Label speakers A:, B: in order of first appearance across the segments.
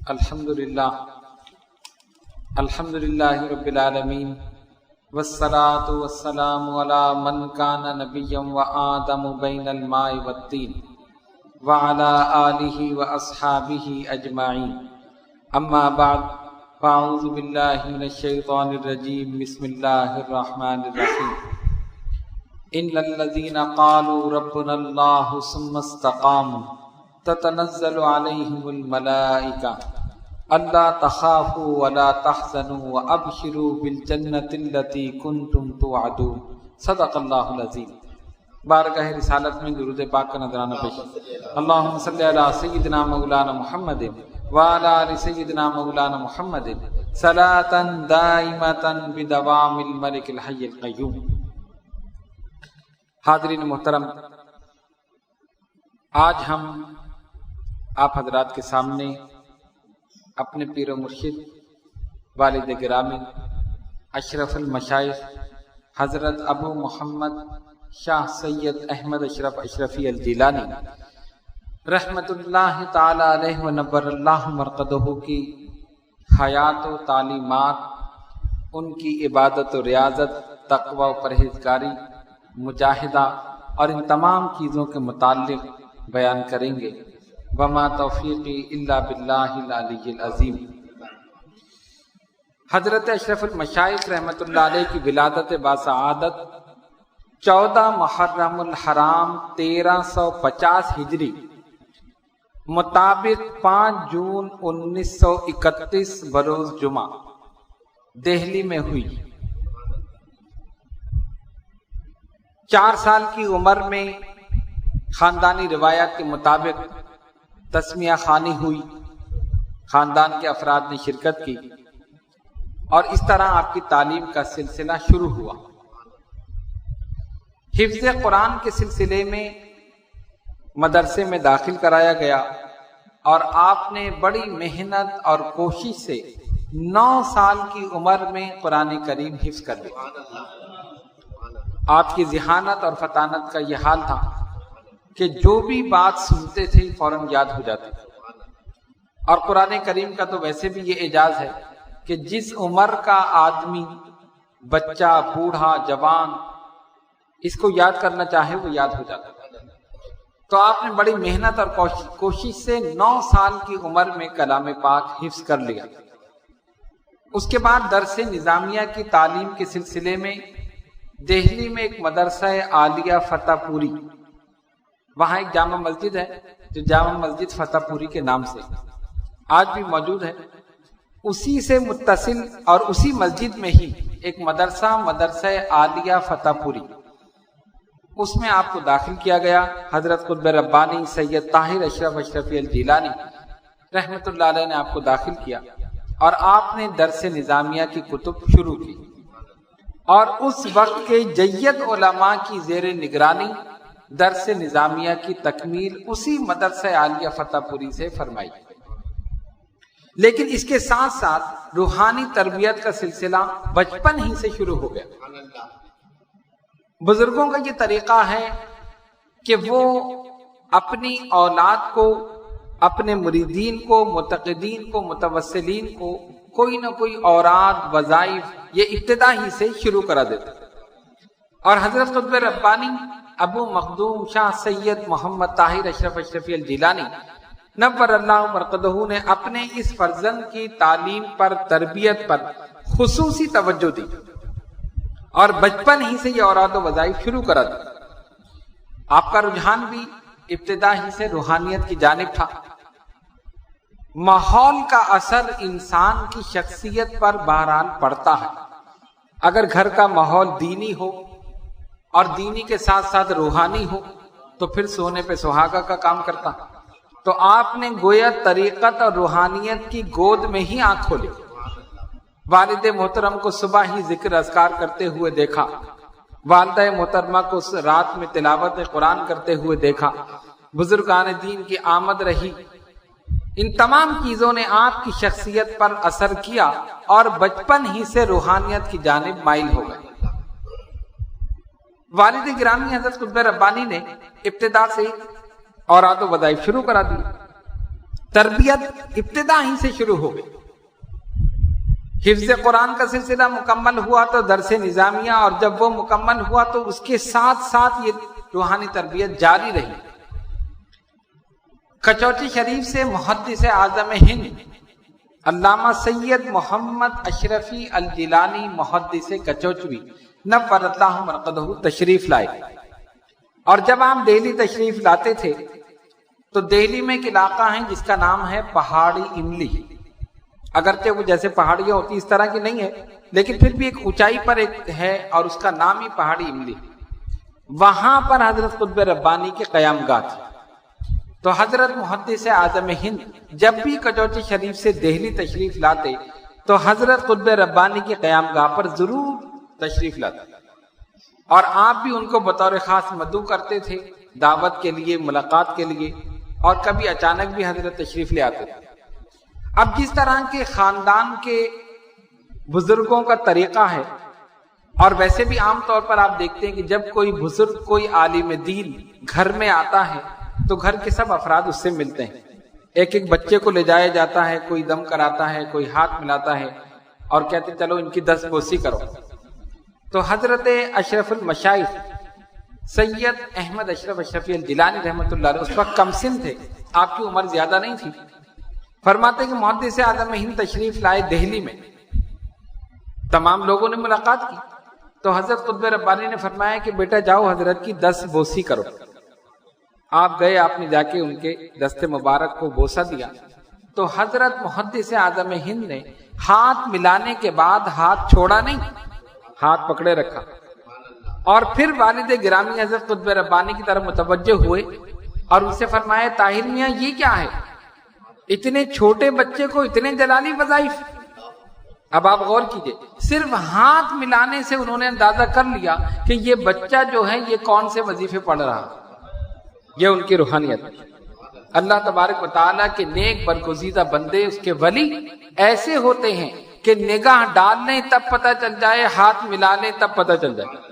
A: الحمدللہ رب العالمین والصلاة والسلام علی من کان نبیا وآدم بین الماء والطین وعلی آلہ واصحابہ اجمعین اما بعد فاعوذ باللہ من الشیطان الرجیم بسم اللہ الرحمن الرحیم ان الذین قالوا ربنا اللہ ثم استقاموا تتنزل علیہم الملائکہ اللہ تخافوا ولا تحزنوا وابشروا بالجنۃ التي کنتم توعدون صدق اللہ العظیم۔ بارگاہ رسالت میں درود پاک کا نذرانہ پیش۔ اللہم صلی علی سیدنا مولانا محمد وعلی آل سیدنا مولانا محمد صلاۃ دائمۃ بدوام الملک الحی القیوم۔ حاضرین محترم، آج ہم آپ حضرات کے سامنے اپنے پیر و مرشد والد گرامی اشرف المشائخ حضرت ابو محمد شاہ سید احمد اشرف اشرفی الجیلانی رحمت اللہ تعالی علیہ ونور اللہ مرقدہ کی حیات و تعلیمات، ان کی عبادت و ریاضت، تقوی و پرہیزگاری، مجاہدہ اور ان تمام چیزوں کے متعلق بیان کریں گے۔ وما توفیقی الا باللہ العلی العظیم۔ حضرت اشرف المشائخ رحمۃ اللہ علیہ کی ولادت باسعادت 14 محرم الحرام 1350 ہجری مطابق 5 جون 1931 بروز جمعہ دہلی میں ہوئی۔ 4 سال کی عمر میں خاندانی روایات کے مطابق تسمیہ خوانی ہوئی، خاندان کے افراد نے شرکت کی اور اس طرح آپ کی تعلیم کا سلسلہ شروع ہوا۔ حفظ قرآن کے سلسلے میں مدرسے میں داخل کرایا گیا اور آپ نے بڑی محنت اور کوشش سے 9 سال کی عمر میں قرآن کریم حفظ کر لیا۔ آپ کی ذہانت اور فطانت کا یہ حال تھا کہ جو بھی بات سنتے تھے فوراً یاد ہو جاتی تھی، اور قرآن کریم کا تو ویسے بھی یہ اعجاز ہے کہ جس عمر کا آدمی، بچہ، بوڑھا، جوان اس کو یاد کرنا چاہے وہ یاد ہو جاتا ہے۔ تو آپ نے بڑی محنت اور کوشش سے 9 سال کی عمر میں کلام پاک حفظ کر لیا۔ اس کے بعد درس نظامیہ کی تعلیم کے سلسلے میں دہلی میں ایک مدرسہ عالیہ فتح پوری، وہاں ایک جامع مسجد ہے جو جامع مسجد فتح پوری کے نام سے آج بھی موجود ہے، اسی سے متصل اور اسی مسجد میں ہی ایک مدرسہ عالیہ فتح پوری، اس میں آپ کو داخل کیا گیا۔ حضرت قطب ربانی سید طاہر اشرف اشرفی الجیلانی رحمت اللہ علیہ نے آپ کو داخل کیا اور آپ نے درس نظامیہ کی کتب شروع کی، اور اس وقت کے جید علماء کی زیر نگرانی درس نظامیہ کی تکمیل اسی مدرسہ عالیہ فتح پوری سے فرمائی۔ لیکن اس کے ساتھ ساتھ روحانی تربیت کا سلسلہ بچپن ہی سے شروع ہو گیا۔ بزرگوں کا یہ طریقہ ہے کہ وہ اپنی اولاد کو، اپنے مریدین کو، متقدین کو، متوسلین کو کوئی نہ کوئی اوراد، وظائف یہ ابتدا ہی سے شروع کرا دیتے، اور حضرت قطب ربانی ابو مخدوم شاہ سید محمد طاہر اشرف اشرفی الجیلانی نور اللہ مرقدہ نے اپنے اس فرزند کی تعلیم پر، تربیت پر خصوصی توجہ دی اور بچپن ہی سے یہ اوراد و وظائف شروع کرا دی۔ آپ کا رجحان بھی ابتدا ہی سے روحانیت کی جانب تھا۔ ماحول کا اثر انسان کی شخصیت پر بہرحال پڑتا ہے۔ اگر گھر کا ماحول دینی ہو اور دینی کے ساتھ ساتھ روحانی ہو تو پھر سونے پہ سہاگا کا کام کرتا۔ تو آپ نے گویا طریقت اور روحانیت کی گود میں ہی آنکھ کھولی۔ والد محترم کو صبح ہی ذکر اذکار کرتے ہوئے دیکھا، والدہ محترمہ کو رات میں تلاوت قرآن کرتے ہوئے دیکھا، بزرگان دین کی آمد رہی۔ ان تمام چیزوں نے آپ کی شخصیت پر اثر کیا اور بچپن ہی سے روحانیت کی جانب مائل ہو گئے۔ والد گرامی حضرت قطب ربانی نے ابتدا سے اوراد و وظائف شروع کرا دی۔ تربیت ابتدا ہی سے شروع ہو گئی۔ حفظ قرآن کا سلسلہ مکمل ہوا تو درس نظامیہ، اور جب وہ مکمل ہوا تو اس کے ساتھ ساتھ یہ روحانی تربیت جاری رہی۔ کچوٹی شریف سے محدث اعظم ہند علامہ سید محمد اشرفی الجیلانی محدث کچوچوی نور اللہ مرقدہ تشریف لائے، اور جب آپ دہلی تشریف لاتے تھے تو دہلی میں ایک علاقہ ہے جس کا نام ہے پہاڑی املی۔ اگرچہ وہ جیسے پہاڑیاں ہوتی اس طرح کی نہیں ہے، لیکن پھر بھی ایک اونچائی پر ایک ہے اور اس کا نام ہی پہاڑی املی۔ وہاں پر حضرت قطب ربانی کے قیام گاہ تھی۔ تو حضرت محدث اعظم ہند جب بھی کچوٹی شریف سے دہلی تشریف لاتے تو حضرت قطب ربانی کے قیام گاہ پر ضرور تشریف لاتے، اور آپ بھی ان کو بطور خاص مدعو کرتے تھے دعوت کے لیے، ملاقات کے لیے، اور کبھی اچانک بھی حضرت تشریف لے آتے تھے۔ اب جس طرح کے خاندان کے بزرگوں کا طریقہ ہے، اور ویسے بھی عام طور پر آپ دیکھتے ہیں کہ جب کوئی بزرگ، کوئی عالم دین گھر میں آتا ہے تو گھر کے سب افراد اس سے ملتے ہیں، ایک ایک بچے کو لے جایا جاتا ہے، کوئی دم کراتا ہے، کوئی ہاتھ ملاتا ہے، اور کہتے چلو ان کی دست بوسی کرو۔ تو حضرت اشرف المشائخ سید احمد اشرف اشرفی الجیلانی رحمۃ اللہ علیہ اس وقت کم سن تھے، آپ کی عمر زیادہ نہیں تھی۔ فرماتے کہ محدث اعظم ہند تشریف لائے دہلی میں، تمام لوگوں نے ملاقات کی، تو حضرت قطب ربانی نے فرمایا کہ بیٹا جاؤ حضرت کی دست بوسی کرو۔ آپ گئے، آپ نے جا کے ان کے دست مبارک کو بوسہ دیا، تو حضرت محدث اعظم ہند نے ہاتھ ملانے کے بعد ہاتھ چھوڑا نہیں، ہاتھ پکڑے رکھا، اور پھر والد گرامی حضرت قطب ربانی کی طرف متوجہ ہوئے اور ان سے فرمایا طاہر میاں یہ کیا ہے، اتنے چھوٹے بچے کو اتنے جلالی وظائف۔ اب آپ غور کیجئے، صرف ہاتھ ملانے سے انہوں نے اندازہ کر لیا کہ یہ بچہ جو ہے یہ کون سے وظیفے پڑھ رہا، یہ ان کی روحانیت۔ اللہ تبارک و تعالیٰ کے نیک برگزیدہ بندے، اس کے ولی ایسے ہوتے ہیں کہ نگاہ ڈال لیں تب پتہ چل جائے، ہاتھ ملا لیں تب پتہ چل جائے۔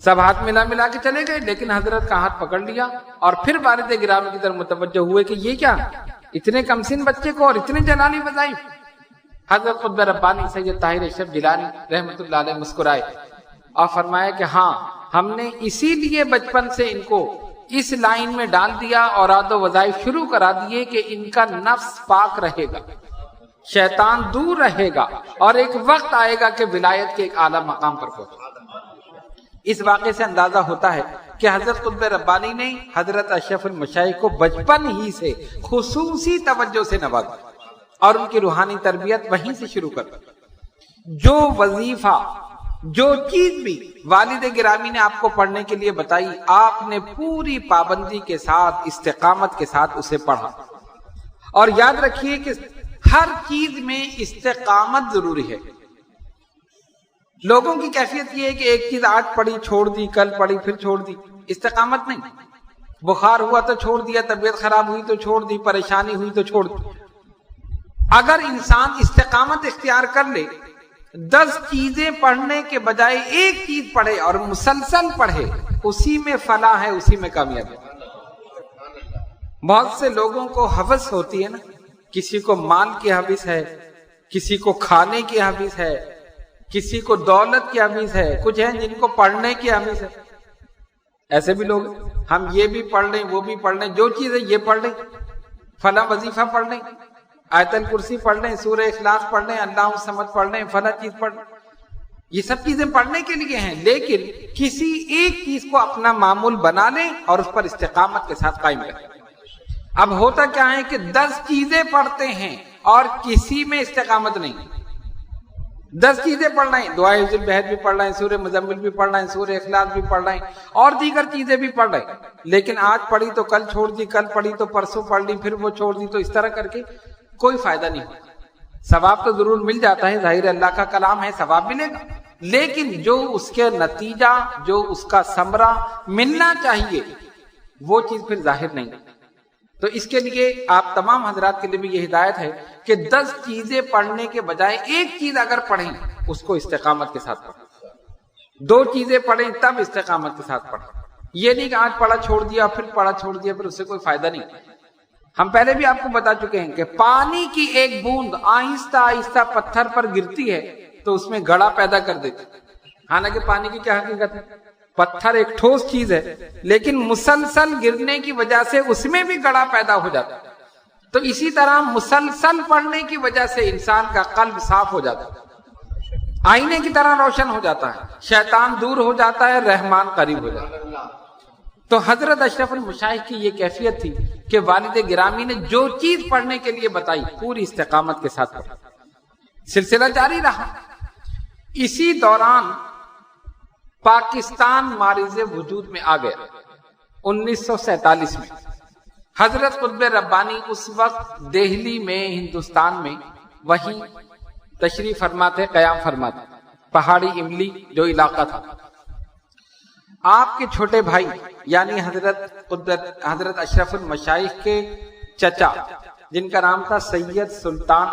A: سب ہاتھ ملا کے چلے گئے، لیکن حضرت کا ہاتھ پکڑ لیا اور پھر والد گرامی کی طرف متوجہ ہوئے کہ یہ کیا، اتنے کم سن بچے کو اور اتنے جلالی وظائف۔ حضرت قطب ربانی سید طاہر اشرف جیلانی رحمۃ اللہ علیہ مسکرائے اور فرمایا کہ ہاں، ہم نے اسی لیے بچپن سے ان کو اس لائن میں ڈال دیا اور اوراد و وظائف شروع کرا دیے کہ ان کا نفس پاک رہے گا، شیطان دور رہے گا، اور ایک وقت آئے گا کہ ولایت کے ایک اعلیٰ مقام پر پہنچے۔ اس واقعے سے اندازہ ہوتا ہے کہ حضرت قطب ربانی نے حضرت اشرف المشائخ کو بچپن ہی سے خصوصی توجہ سے نوازا اور ان کی روحانی تربیت وہیں سے شروع کر دی۔ جو وظیفہ، جو چیز بھی والد گرامی نے آپ کو پڑھنے کے لیے بتائی، آپ نے پوری پابندی کے ساتھ، استقامت کے ساتھ اسے پڑھا۔ اور یاد رکھیے کہ ہر چیز میں استقامت ضروری ہے۔ لوگوں کی کیفیت یہ ہے کہ ایک چیز آج پڑھی چھوڑ دی، کل پڑھی پھر چھوڑ دی، استقامت نہیں۔ بخار ہوا تو چھوڑ دیا، طبیعت خراب ہوئی تو چھوڑ دی، پریشانی ہوئی تو چھوڑ دی۔ اگر انسان استقامت اختیار کر لے، 10 چیزیں پڑھنے کے بجائے ایک چیز پڑھے اور مسلسل پڑھے، اسی میں فلاح ہے، اسی میں کامیابی۔ بہت سے لوگوں کو ہوس ہوتی ہے نا، کسی کو مال کی ہوس ہے، کسی کو کھانے کی ہوس ہے، کسی کو دولت کی ہوس ہے، کچھ ہیں جن کو پڑھنے کی ہوس ہے۔ ایسے بھی لوگ، ہم یہ بھی پڑھ لیں، وہ بھی پڑھ لیں، جو چیز ہے یہ پڑھ لیں، فلاں وظیفہ پڑھ لیں، آیت الکرسی پڑھ لیں، سورہ اخلاص پڑھ لیں، اللہ الصمد پڑھ لیں، فلاں چیز پڑھ لیں۔ یہ سب چیزیں پڑھنے کے لیے ہیں، لیکن کسی ایک چیز کو اپنا معمول بنا لیں اور اس پر استقامت کے ساتھ قائم رہیں۔ اب ہوتا کیا ہے کہ 10 چیزیں پڑھتے ہیں اور کسی میں استقامت نہیں۔ 10 چیزیں پڑھ رہے ہیں، دعائے حضور بہت بھی پڑھ رہے ہیں، سورہ مزمل بھی پڑھ رہے ہیں، سورہ اخلاص بھی پڑھ رہے ہیں، اور دیگر چیزیں بھی پڑھ رہے ہیں، لیکن آج پڑھی تو کل چھوڑ دی، کل پڑھی تو پرسوں پڑھ لی، پھر وہ چھوڑ دی، تو اس طرح کر کے کوئی فائدہ نہیں ہوتا۔ ثواب تو ضرور مل جاتا ہے، ظاہر اللہ کا کلام ہے، ثواب ملے گا، لیکن جو اس کے نتیجہ، جو اس کا ثمرہ ملنا چاہیے، وہ چیز پھر ظاہر نہیں۔ تو اس کے لیے آپ تمام حضرات کے لیے بھی یہ ہدایت ہے کہ 10 چیزیں پڑھنے کے بجائے ایک چیز اگر پڑھیں، اس کو استقامت کے ساتھ پڑھیں۔ 2 چیزیں پڑھیں تب استقامت کے ساتھ پڑھیں۔ یہ نہیں کہ آج پڑھا چھوڑ دیا، پھر پڑھا چھوڑ دیا، پھر اس سے کوئی فائدہ نہیں۔ ہم پہلے بھی آپ کو بتا چکے ہیں کہ پانی کی ایک بوند آہستہ آہستہ پتھر پر گرتی ہے تو اس میں گڑا پیدا کر دیتی، حالانکہ پانی کی کیا حقیقت ہے؟ پتھر ایک ٹھوس چیز ہے، لیکن مسلسل گرنے کی وجہ سے اس میں بھی گڑا پیدا ہو جاتا ہے۔ تو اسی طرح مسلسل پڑھنے کی وجہ سے انسان کا قلب صاف ہو جاتا ہے، آئینے کی طرح روشن ہو جاتا ہے، شیطان دور ہو جاتا ہے، رحمان قریب ہو جاتا ہے۔ تو حضرت اشرف المشائخ کی یہ کیفیت تھی کہ والد گرامی نے جو چیز پڑھنے کے لیے بتائی پوری استقامت کے ساتھ پڑھا، سلسلہ جاری رہا۔ اسی دوران پاکستان معرض وجود میں آ گیا 1947 میں۔ حضرت قطب ربانی اس وقت دہلی میں ہندوستان میں وہیں تشریف فرماتے، قیام فرماتے، پہاڑی املی جو علاقہ تھا۔ آپ کے چھوٹے بھائی یعنی حضرت اشرف المشائخ کے چچا جن کا نام تھا سید سلطان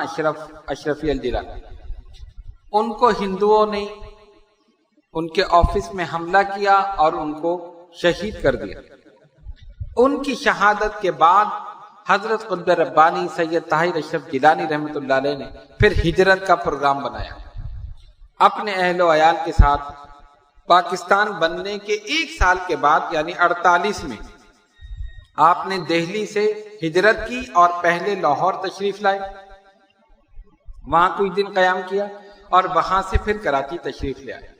A: اشرفی الجیلانی، ان کو ہندوؤں نے ان کے آفس میں حملہ کیا اور ان کو شہید کر دیا۔ ان کی شہادت کے بعد حضرت قطب ربانی سید طاہر اشرف گیلانی رحمۃ اللہ علیہ نے پھر ہجرت کا پروگرام بنایا۔ اپنے اہل و عیال کے ساتھ پاکستان بننے کے 1 سال کے بعد یعنی 48 میں آپ نے دہلی سے ہجرت کی اور پہلے لاہور تشریف لائے، وہاں کچھ دن قیام کیا اور وہاں سے پھر کراچی تشریف لے آئے۔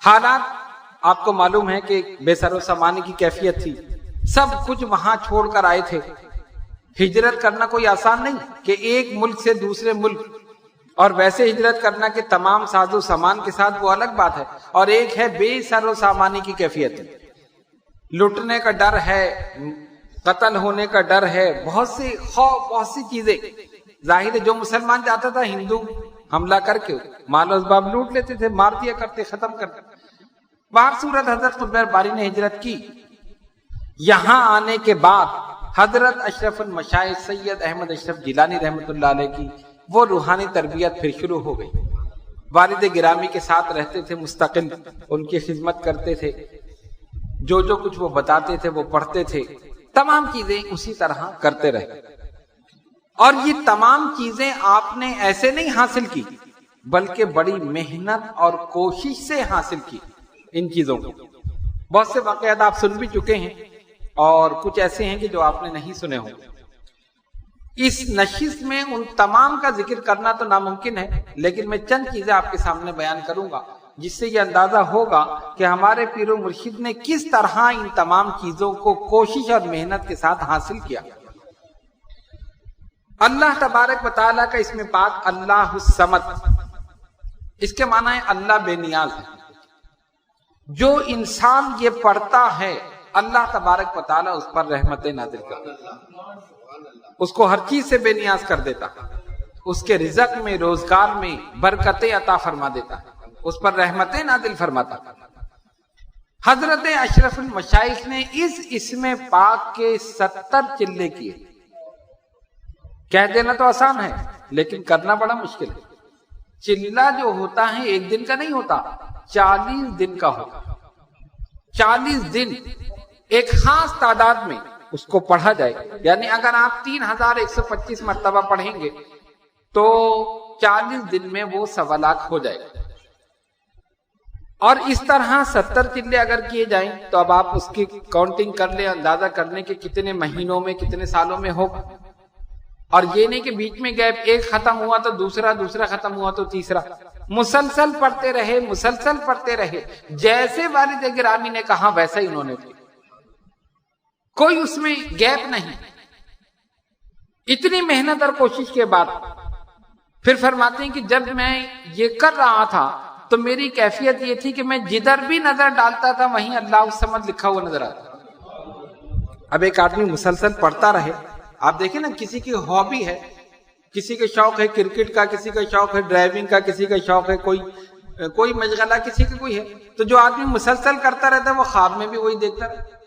A: حالات آپ کو معلوم ہے کہ بے سر و سامانی کی کیفیت تھی، سب کچھ وہاں چھوڑ کر آئے تھے۔ ہجرت کرنا کوئی آسان نہیں کہ ایک ملک سے دوسرے ملک، اور ویسے ہجرت کرنا کہ تمام ساز و سامان کے ساتھ وہ الگ بات ہے، اور ایک ہے بے سر و سامانی کی کیفیت، لٹنے کا ڈر ہے، قتل ہونے کا ڈر ہے، بہت سی خوف، بہت سی چیزیں۔ ظاہر ہے جو مسلمان جاتا تھا ہندو حملہ کر کے مال و اسباب لوٹ لیتے تھے، مار دیا کرتے، ختم کرتے۔ باہر صورت حضرت قطب ربانی نے ہجرت کی۔ یہاں آنے کے بعد حضرت اشرف المشائخ سید احمد اشرف گیلانی رحمۃ اللہ علیہ کی وہ روحانی تربیت پھر شروع ہو گئی۔ والد گرامی کے ساتھ رہتے تھے، مستقل ان کی خدمت کرتے تھے، جو کچھ وہ بتاتے تھے وہ پڑھتے تھے، تمام چیزیں اسی طرح کرتے رہے۔ اور یہ تمام چیزیں آپ نے ایسے نہیں حاصل کی بلکہ بڑی محنت اور کوشش سے حاصل کی ان چیزوں کو۔ بہت سے واقعات آپ سن بھی چکے ہیں اور کچھ ایسے ہیں کہ جو آپ نے نہیں سنے ہوں۔ اس نشست میں ان تمام کا ذکر کرنا تو ناممکن ہے، لیکن میں چند چیزیں آپ کے سامنے بیان کروں گا جس سے یہ اندازہ ہوگا کہ ہمارے پیر و مرشد نے کس طرح ان تمام چیزوں کو کوشش اور محنت کے ساتھ حاصل کیا۔ اللہ تبارک و تعالیٰ کا اسم پاک اللہ الصمد، اس کے معنی ہے اللہ بے نیاز ہے۔ جو انسان یہ پڑھتا ہے اللہ تبارک و تعالیٰ اس پر رحمتیں نازل کرتا ہے، اس کو ہر چیز سے بے نیاز کر دیتا ہے، اس کے رزق میں، روزگار میں برکتیں عطا فرما دیتا ہے، اس پر رحمتیں نازل فرماتا ہے۔ حضرت اشرف المشائخ نے اس اسم پاک کے 70 چلے کیے۔ کہہ دینا تو آسان ہے لیکن کرنا بڑا مشکل ہے۔ چلہ جو ہوتا ہے 1 دن کا نہیں ہوتا، 40 دن کا ہوتا۔ 40 دن ایک خاص تعداد میں اس کو پڑھا جائے، یعنی اگر آپ 3125 مرتبہ پڑھیں گے تو 40 دن میں وہ 1.25 لاکھ ہو جائے گا۔ اور اس طرح 70 چلے اگر کیے جائیں تو اب آپ اس کی کاؤنٹنگ کر لیں، اندازہ کر لیں کہ کتنے مہینوں میں، کتنے سالوں میں ہوگا۔ اور یہ نہیں کہ بیچ میں گیپ، ایک ختم ہوا تو دوسرا ختم ہوا تو تیسرا، مسلسل پڑھتے رہے، مسلسل پڑھتے رہے، جیسے والد گرامی نے کہا ویسا ہی انہوں نے کیا، کوئی اس میں گیپ نہیں۔ اتنی محنت اور کوشش کے بعد پھر فرماتے ہیں کہ جب میں یہ کر رہا تھا تو میری کیفیت یہ تھی کہ میں جدھر بھی نظر ڈالتا تھا وہیں اللہ الصمد لکھا ہوا نظر آتا۔ اب ایک آدمی مسلسل پڑھتا رہے، آپ دیکھیں نا، کسی کی ہابی ہے، کسی کا شوق ہے کرکٹ کا، کسی کا شوق ہے ڈرائیونگ کا، کسی کا شوق ہے کوئی مشغلہ، کسی کا کوئی ہے، تو جو آدمی مسلسل کرتا رہتا ہے وہ خواب میں بھی وہی دیکھتا رہتا ہے۔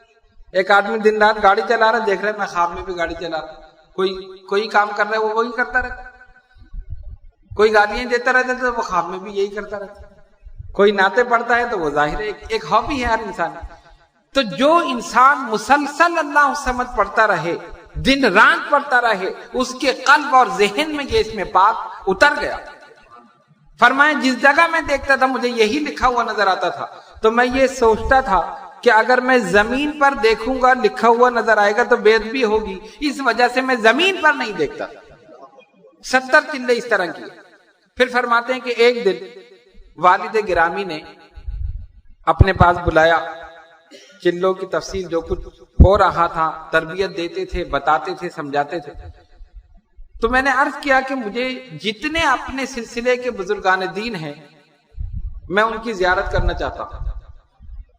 A: ایک آدمی دن رات گاڑی چلا رہا ہے، دیکھ رہا ہے میں خواب میں بھی گاڑی چلا رہا ہوں، کوئی کام کر رہا ہے وہ وہی کرتا رہتا ہے، کوئی گالیاں دیتا رہتا ہے تو وہ خواب میں بھی یہی کرتا رہتا ہے، کوئی نعتیں پڑھتا ہے تو وہ ظاہر ہے ایک ہابی ہے ہر انسان۔ تو جو انسان مسلسل اللہ الصمد پڑھتا رہے، دن رات پڑھتا رہے، اس کے قلب اور ذہن میں یہ اسم پاک اتر گیا۔ فرمائے جس جگہ میں دیکھتا تھا مجھے یہی لکھا ہوا نظر آتا تھا، تو میں یہ سوچتا تھا کہ اگر میں زمین پر دیکھوں گا لکھا ہوا نظر آئے گا تو بے ادبی ہوگی، اس وجہ سے میں زمین پر نہیں دیکھتا۔ 70 چلے اس طرح کی۔ پھر فرماتے ہیں کہ ایک دن والد گرامی نے اپنے پاس بلایا، چلوں کی تفصیل جو کچھ ہو رہا تھا تربیت دیتے تھے، بتاتے تھے، سمجھاتے تھے۔ تو میں نے عرض کیا کہ مجھے جتنے اپنے سلسلے کے بزرگان دین ہیں میں ان کی زیارت کرنا چاہتا ہوں۔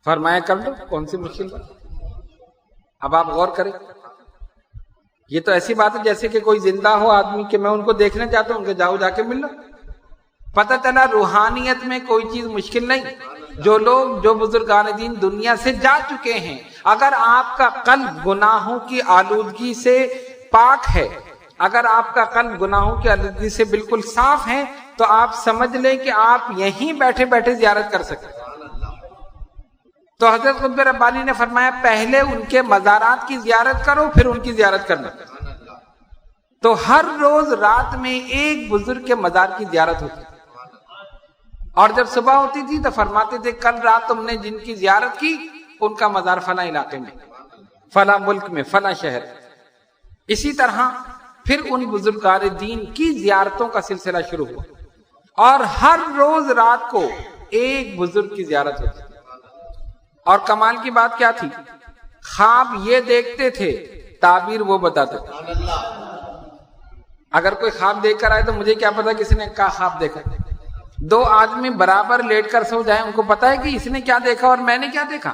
A: فرمایا کر لو، کون سی مشکل بات۔ اب آپ غور کریں، یہ تو ایسی بات ہے جیسے کہ کوئی زندہ ہو آدمی کہ میں ان کو دیکھنا چاہتا ہوں کہ جاؤ جا کے مل لو۔ پتہ چلا روحانیت میں کوئی چیز مشکل نہیں۔ جو لوگ، جو بزرگان دین دنیا سے جا چکے ہیں، اگر آپ کا قلب گناہوں کی آلودگی سے پاک ہے، اگر آپ کا قلب گناہوں کی آلودگی سے بالکل صاف ہے، تو آپ سمجھ لیں کہ آپ یہیں بیٹھے بیٹھے زیارت کر سکتے۔ تو حضرت قطب ربانی نے فرمایا پہلے ان کے مزارات کی زیارت کرو، پھر ان کی زیارت کرنا۔ تو ہر روز رات میں ایک بزرگ کے مزار کی زیارت ہوتی، اور جب صبح ہوتی تھی تو فرماتے تھے کل رات تم نے جن کی زیارت کی ان کا مزار فلاں علاقے میں، فلاں ملک میں، فلاں شہر۔ اسی طرح پھر ان بزرگان دین کی زیارتوں کا سلسلہ شروع ہوا، اور ہر روز رات کو ایک بزرگ کی زیارت ہوتی۔ اور کمال کی بات کیا تھی، خواب یہ دیکھتے تھے، تعبیر وہ بتاتے تھے۔ اگر کوئی خواب دیکھ کر آئے تو مجھے کیا پتا کسی نے کیا خواب دیکھا۔ دو آدمی برابر لیٹ کر سو جائیں، ان کو پتا ہے کہ اس نے کیا دیکھا اور میں نے کیا دیکھا؟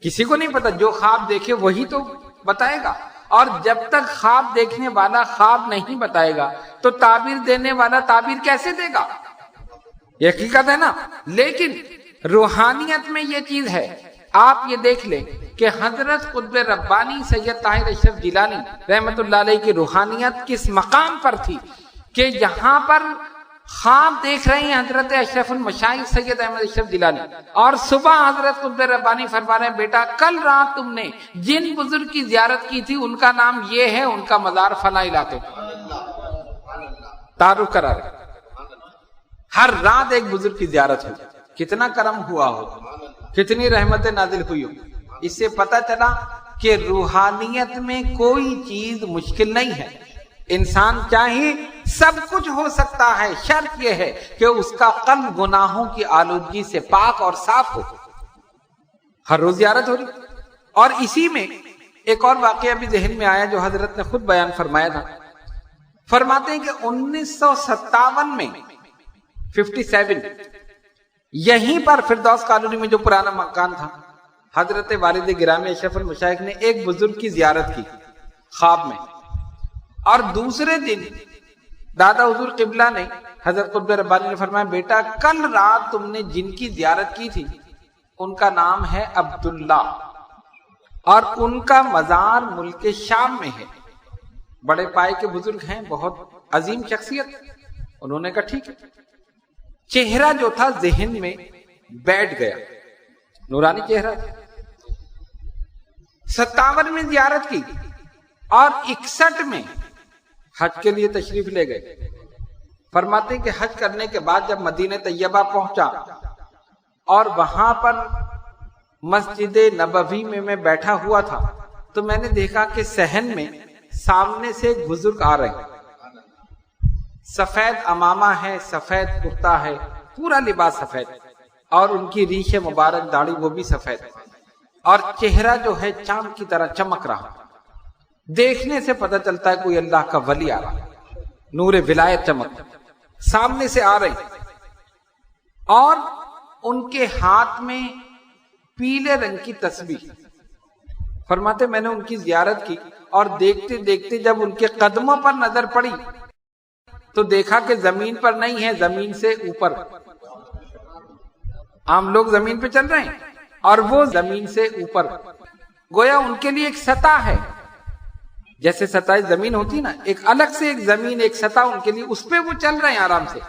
A: کسی کو نہیں پتا۔ جو خواب دیکھے وہی تو بتائے گا، اور جب تک خواب دیکھنے والا خواب نہیں بتائے گا تو تعبیر دینے والا تعبیر کیسے دے گا؟ یہ حقیقت ہے نا۔ لیکن روحانیت میں یہ چیز ہے، آپ یہ دیکھ لیں کہ حضرت قطب ربانی سید طاہر اشرف جیلانی رحمت اللہ علیہ کی روحانیت کس مقام پر تھی کہ یہاں پر خواب دیکھ رہے ہیں حضرت اشرف المشائخ سید احمد اشرف جیلانی، اور صبح حضرت قطب ربانی فرما رہے ہیں بیٹا کل رات تم نے جن بزرگ کی زیارت کی تھی ان کا نام یہ ہے، ان کا مزار فلاں علاقے تعارف کرا رہے۔ ہر رات ایک بزرگ کی زیارت ہوئی۔ کتنا کرم ہوا ہو، کتنی رحمتیں نازل ہوئی ہو۔ اس سے پتہ چلا کہ روحانیت میں کوئی چیز مشکل نہیں ہے۔ انسان چاہے سب کچھ ہو سکتا ہے، شرط یہ ہے کہ اس کا قلب گناہوں کی آلودگی سے پاک اور صاف ہو۔ ہر روز زیارت ہو رہی۔ اور اسی میں ایک اور واقعہ بھی ذہن میں آیا جو حضرت نے خود بیان فرمایا تھا۔ فرماتے ہیں کہ 1957 میں 57 یہیں پر فردوس کالونی میں جو پرانا مکان تھا، حضرت والد گرامی اشرف المشائخ نے ایک بزرگ کی زیارت کی خواب میں، اور دوسرے دن دادا حضور قبلہ نے حضرت قطب ربانی نے فرمایا بیٹا کل رات تم نے جن کی زیارت کی تھی ان کا نام ہے عبداللہ، اور ان کا مزار ملک شام میں ہے۔ بڑے پائے کے بزرگ ہیں، بہت عظیم شخصیت۔ انہوں نے کہا ٹھیک ہے۔ چہرہ جو تھا ذہن میں بیٹھ گیا، نورانی چہرہ۔ 57 میں زیارت کی اور 61 میں حج کے لیے تشریف لے گئے۔ فرماتے ہیں کہ حج کرنے کے بعد جب مدینہ طیبہ پہنچا اور وہاں پر مسجد نبوی میں بیٹھا ہوا تھا تو میں نے دیکھا کہ صحن میں سامنے سے ایک بزرگ آ رہے ہیں۔ سفید امامہ ہے، سفید کرتا ہے، پورا لباس سفید، اور ان کی ریش مبارک داڑھی وہ بھی سفید، اور چہرہ جو ہے چاند کی طرح چمک رہا۔ دیکھنے سے پتہ چلتا ہے کوئی اللہ کا ولی آ رہا، نور ولایت چمک سامنے سے آ رہی، اور ان کے ہاتھ میں پیلے رنگ کی تسبیح۔ فرماتے میں نے ان کی زیارت کی اور دیکھتے دیکھتے جب ان کے قدموں پر نظر پڑی تو دیکھا کہ زمین پر نہیں ہے، زمین سے اوپر۔ عام لوگ زمین پہ چل رہے ہیں اور وہ زمین سے اوپر، گویا ان کے لیے ایک سطح ہے، جیسے سطح زمین ہوتی نا، ایک الگ سے ایک زمین، ایک سطح ان کے لیے، اس پہ وہ چل رہے ہیں آرام سے۔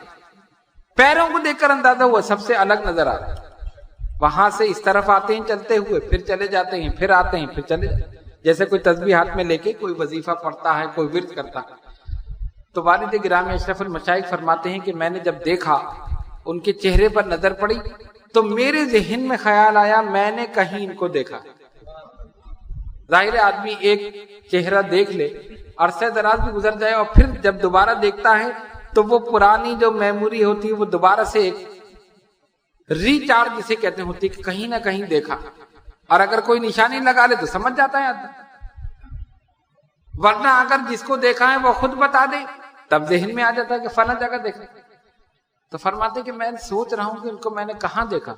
A: پیروں کو دیکھ کر اندازہ ہوا سب سے الگ نظر آ رہا ہے، وہاں سے اس طرف آتے ہیں چلتے ہوئے، پھر چلے جاتے ہیں، پھر آتے ہیں، پھر چلے جاتے ہیں، جیسے کوئی تسبیح ہاتھ میں لے کے کوئی وظیفہ پڑھتا ہے، کوئی ورد کرتا ہے۔ تو والد گرامی اشرف المشائخ فرماتے ہیں کہ میں نے جب دیکھا، ان کے چہرے پر نظر پڑی، تو میرے ذہن میں خیال آیا میں نے کہیں ان کو دیکھا۔ ظاہر آدمی ایک چہرہ دیکھ لے، عرصہ دراز بھی گزر جائے، اور پھر جب دوبارہ دیکھتا ہے تو وہ پرانی جو میموری ہوتی ہے وہ دوبارہ سے ایک ریچارج جسے کہتے ہوتی کہ کہیں نہ کہیں دیکھا، اور اگر کوئی نشانی لگا لے تو سمجھ جاتا ہے آدمی، ورنہ اگر جس کو دیکھا ہے وہ خود بتا دے تب ذہن میں آ جاتا ہے کہ فلاں جگہ دیکھا۔ تو فرماتے کہ میں سوچ رہا ہوں کہ ان کو میں نے کہاں دیکھا،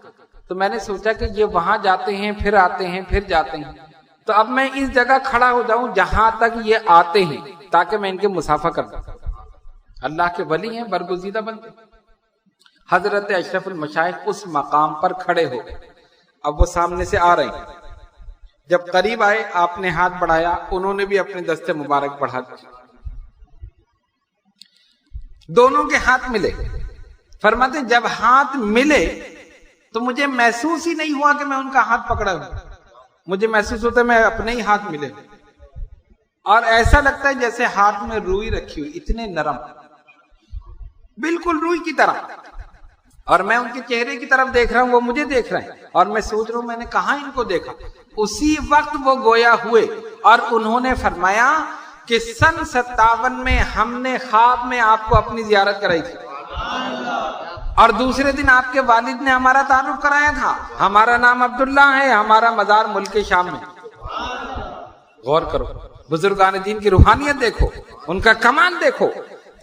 A: تو میں نے سوچا کہ یہ وہاں جاتے ہیں، پھر آتے ہیں، پھر جاتے ہیں، تو اب میں اس جگہ کھڑا ہو جاؤں جہاں تک یہ آتے ہیں تاکہ میں ان کے مصافحہ کر سکوں۔ اللہ کے ولی ہیں، برگزیدہ بندے۔ حضرت اشرف المشائخ اس مقام پر کھڑے ہو گئے، اب وہ سامنے سے آ رہے ہیں۔ جب قریب آئے آپ نے ہاتھ بڑھایا، انہوں نے بھی اپنے دست مبارک بڑھا دیا، دونوں کے ہاتھ ملے۔ فرماتے جب ہاتھ ملے تو مجھے محسوس ہی نہیں ہوا کہ میں ان کا ہاتھ پکڑا ہوں، مجھے محسوس ہوتا ہے میں اپنے ہی ہاتھ ملے، اور ایسا لگتا ہے جیسے ہاتھ میں روئی رکھی ہوئی، اتنے نرم، بالکل روئی کی طرح، اور میں ان کے چہرے کی طرف دیکھ رہا ہوں، وہ مجھے دیکھ رہے ہیں، اور میں سوچ رہا ہوں میں نے کہاں ان کو دیکھا۔ اسی وقت وہ گویا ہوئے اور انہوں نے فرمایا کہ سن 57 میں ہم نے خواب میں آپ کو اپنی زیارت کرائی تھی، اور دوسرے دن آپ کے والد نے ہمارا تعارف کرایا تھا، ہمارا نام عبداللہ ہے، ہمارا مزار ملک شام میں۔ غور کرو، بزرگان دین کی روحانیت دیکھو، ان کا کمال دیکھو،